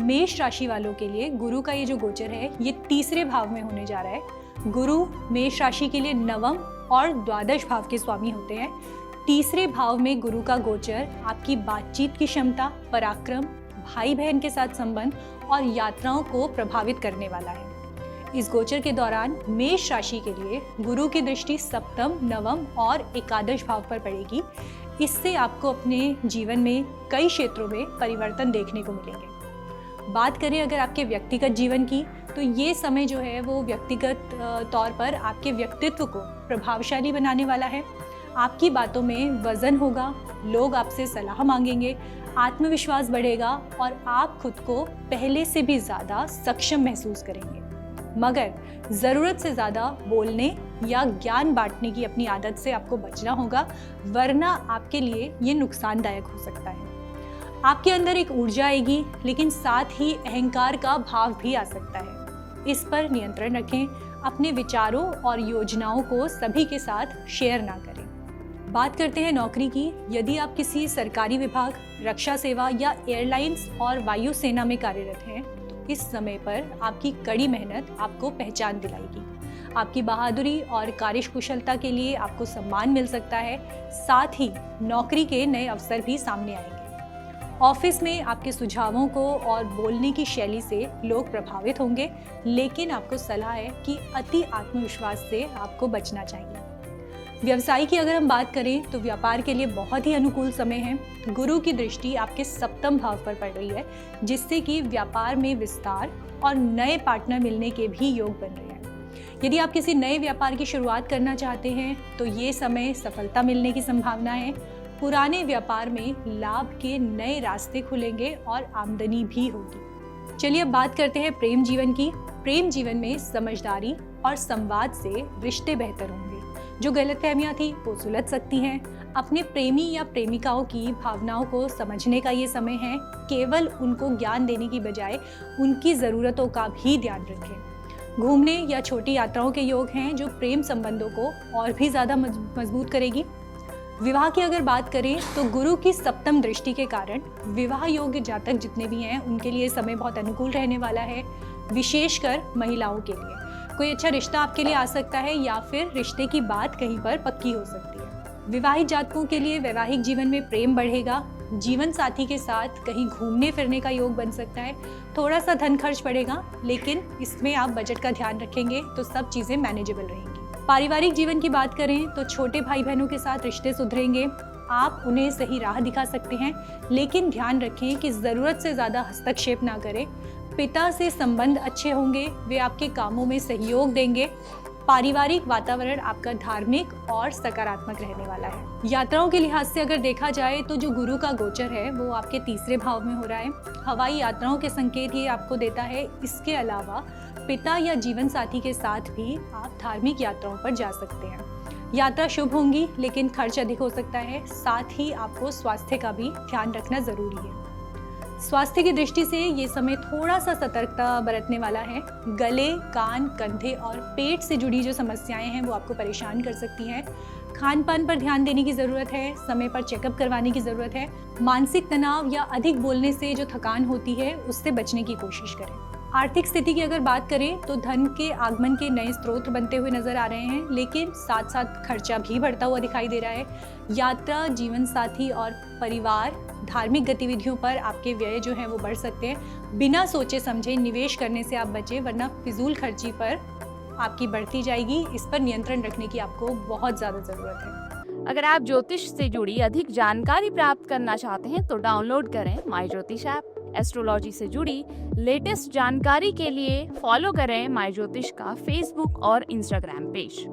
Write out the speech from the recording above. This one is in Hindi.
मेष राशि वालों के लिए गुरु का ये जो गोचर है ये तीसरे भाव में होने जा रहा है। गुरु मेष राशि के लिए नवम और द्वादश भाव के स्वामी होते हैं। तीसरे भाव में गुरु का गोचर आपकी बातचीत की क्षमता, पराक्रम, भाई बहन के साथ संबंध और यात्राओं को प्रभावित करने वाला है। इस गोचर के दौरान मेष राशि के लिए गुरु की दृष्टि सप्तम, नवम और एकादश भाव पर पड़ेगी। इससे आपको अपने जीवन में कई क्षेत्रों में परिवर्तन देखने को मिलेंगे। बात करें अगर आपके व्यक्तिगत जीवन की, तो ये समय जो है वो व्यक्तिगत तौर पर आपके व्यक्तित्व को प्रभावशाली बनाने वाला है। आपकी बातों में वजन होगा, लोग आपसे सलाह मांगेंगे, आत्मविश्वास बढ़ेगा और आप खुद को पहले से भी ज़्यादा सक्षम महसूस करेंगे। मगर ज़रूरत से ज़्यादा बोलने या ज्ञान बांटने की अपनी आदत से आपको बचना होगा, वरना आपके लिए ये नुकसानदायक हो सकता है। आपके अंदर एक ऊर्जा आएगी, लेकिन साथ ही अहंकार का भाव भी आ सकता है। इस पर नियंत्रण रखें। अपने विचारों और योजनाओं को सभी के साथ शेयर ना करें। बात करते हैं नौकरी की। यदि आप किसी सरकारी विभाग, रक्षा सेवा या एयरलाइंस और वायुसेना में कार्यरत हैं, तो इस समय पर आपकी कड़ी मेहनत आपको पहचान दिलाएगी। आपकी बहादुरी और कार्यकुशलता के लिए आपको सम्मान मिल सकता है। साथ ही नौकरी के नए अवसर भी सामने आएंगे। ऑफिस में आपके सुझावों को और बोलने की शैली से लोग प्रभावित होंगे, लेकिन आपको सलाह है कि अति आत्मविश्वास से आपको बचना चाहिए। व्यवसाय की अगर हम बात करें तो व्यापार के लिए बहुत ही अनुकूल समय है। गुरु की दृष्टि आपके सप्तम भाव पर पड़ रही है, जिससे कि व्यापार में विस्तार और नए पार्टनर मिलने के भी योग बन रहे हैं। यदि आप किसी नए व्यापार की शुरुआत करना चाहते हैं तो ये समय सफलता मिलने की संभावना है। पुराने व्यापार में लाभ के नए रास्ते खुलेंगे और आमदनी भी होगी। चलिए अब बात करते हैं प्रेम जीवन की। प्रेम जीवन में समझदारी और संवाद से रिश्ते बेहतर होंगे। जो गलतफहमियां थी वो सुलझ सकती हैं। अपने प्रेमी या प्रेमिकाओं की भावनाओं को समझने का ये समय है। केवल उनको ज्ञान देने की बजाय उनकी ज़रूरतों का भी ध्यान रखें। घूमने या छोटी यात्राओं के योग हैं जो प्रेम संबंधों को और भी ज़्यादा मजबूत करेगी। विवाह की अगर बात करें तो गुरु की सप्तम दृष्टि के कारण विवाह योग्य जातक जितने भी हैं उनके लिए समय बहुत अनुकूल रहने वाला है। विशेषकर महिलाओं के लिए कोई अच्छा रिश्ता आपके लिए आ सकता है या फिर रिश्ते की बात कहीं पर पक्की हो सकती है। विवाहित जातकों के लिए वैवाहिक जीवन में प्रेम बढ़ेगा। जीवन साथी के साथ कहीं घूमने फिरने का योग बन सकता है। थोड़ा सा धन खर्च पड़ेगा, लेकिन इसमें आप बजट का ध्यान रखेंगे तो सब चीज़ें मैनेजेबल रहेंगी। पारिवारिक जीवन की बात करें तो छोटे भाई बहनों के साथ रिश्ते सुधरेंगे। आप उन्हें सही राह दिखा सकते हैं, लेकिन ध्यान रखें कि ज़रूरत से ज़्यादा हस्तक्षेप ना करें। पिता से संबंध अच्छे होंगे, वे आपके कामों में सहयोग देंगे। पारिवारिक वातावरण आपका धार्मिक और सकारात्मक रहने वाला है। यात्राओं के लिहाज से अगर देखा जाए तो जो गुरु का गोचर है वो आपके तीसरे भाव में हो रहा है। हवाई यात्राओं के संकेत ये आपको देता है। इसके अलावा पिता या जीवन साथी के साथ भी आप धार्मिक यात्राओं पर जा सकते हैं। यात्रा शुभ होंगी, लेकिन खर्च अधिक हो सकता है। साथ ही आपको स्वास्थ्य का भी ध्यान रखना जरूरी है। स्वास्थ्य की दृष्टि से ये समय थोड़ा सा सतर्कता बरतने वाला है। गले, कान, कंधे और पेट से जुड़ी जो समस्याएं हैं वो आपको परेशान कर सकती हैं। खान पान पर ध्यान देने की ज़रूरत है। समय पर चेकअप करवाने की ज़रूरत है। मानसिक तनाव या अधिक बोलने से जो थकान होती है उससे बचने की कोशिश करें। आर्थिक स्थिति की अगर बात करें तो धन के आगमन के नए स्रोत बनते हुए नजर आ रहे हैं, लेकिन साथ साथ खर्चा भी बढ़ता हुआ दिखाई दे रहा है। यात्रा, जीवन साथी और परिवार, धार्मिक गतिविधियों पर आपके व्यय जो हैं वो बढ़ सकते हैं। बिना सोचे समझे निवेश करने से आप बचें, वरना फिजूल खर्ची पर आपकी बढ़ती जाएगी। इस पर नियंत्रण रखने की आपको बहुत ज़्यादा ज़रूरत है। अगर आप ज्योतिष से जुड़ी अधिक जानकारी प्राप्त करना चाहते हैं तो डाउनलोड करें माई ज्योतिष ऐप। एस्ट्रोलॉजी से जुड़ी लेटेस्ट जानकारी के लिए फॉलो करें माई ज्योतिष का फेसबुक और इंस्टाग्राम पेज।